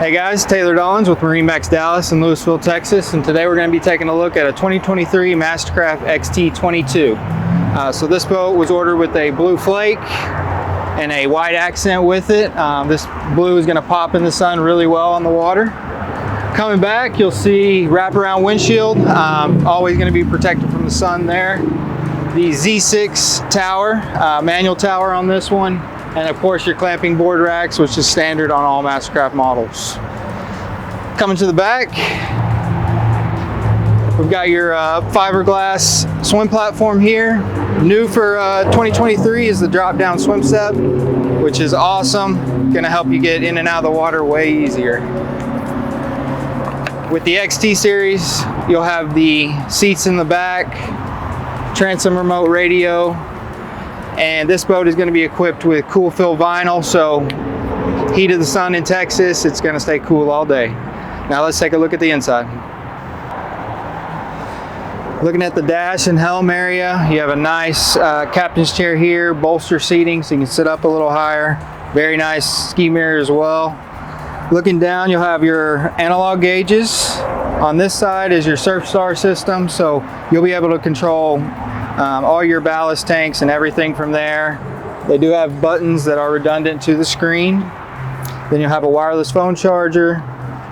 Hey guys, Taylor Dollins with MarineMax Dallas in Lewisville, Texas, and today we're going to be taking a look at a 2023 Mastercraft XT22. So this boat was ordered with a blue flake and a white accent with it. This blue is going to pop in the sun really well on the water. Coming back, you'll see wraparound windshield, always going to be protected from the sun there. The Z6 tower, manual tower on this one. And of course your clamping board racks, which is standard on all Mastercraft models. Coming to the back, we've got your fiberglass swim platform here. New for 2023 is the drop down swim set, which is awesome. Gonna help you get in and out of the water way easier. With the XT series, you'll have the seats in the back, transom remote radio, and this boat is going to be equipped with cool fill vinyl, so heat of the sun in Texas, it's going to stay cool all day. Now let's take a look at the inside. Looking at the dash and helm area, you have a nice captain's chair here, bolster seating so you can sit up a little higher. Very nice ski mirror as well. Looking down, you'll have your analog gauges. On this side is your Surfstar system, so you'll be able to control all your ballast tanks and everything from there. They do have buttons that are redundant to the screen. Then you'll have a wireless phone charger.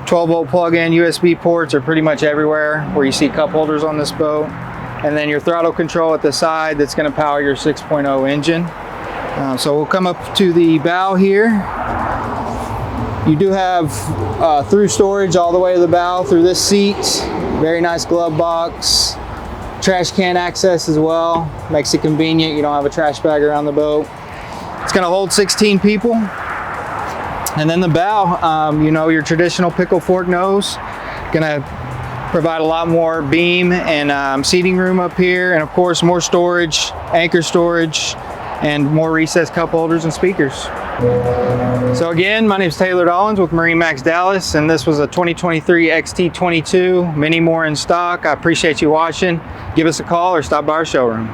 12-volt plug-in USB ports are pretty much everywhere where you see cup holders on this boat. And then your throttle control at the side that's going to power your 6.0 engine. So we'll come up to the bow here. You do have through storage all the way to the bow through this seat. Very nice glove box. Trash can access as well. Makes it convenient. You don't have a trash bag around the boat. It's going to hold 16 people. And then the bow, you know, your traditional pickle fork nose. Going to provide a lot more beam and seating room up here. And of course, more storage, anchor storage, and more recessed cup holders and speakers. So again, my name is Taylor Dollins with MarineMax Dallas, and this was a 2023 XT22. Many more in stock. I appreciate you watching. Give us a call or stop by our showroom.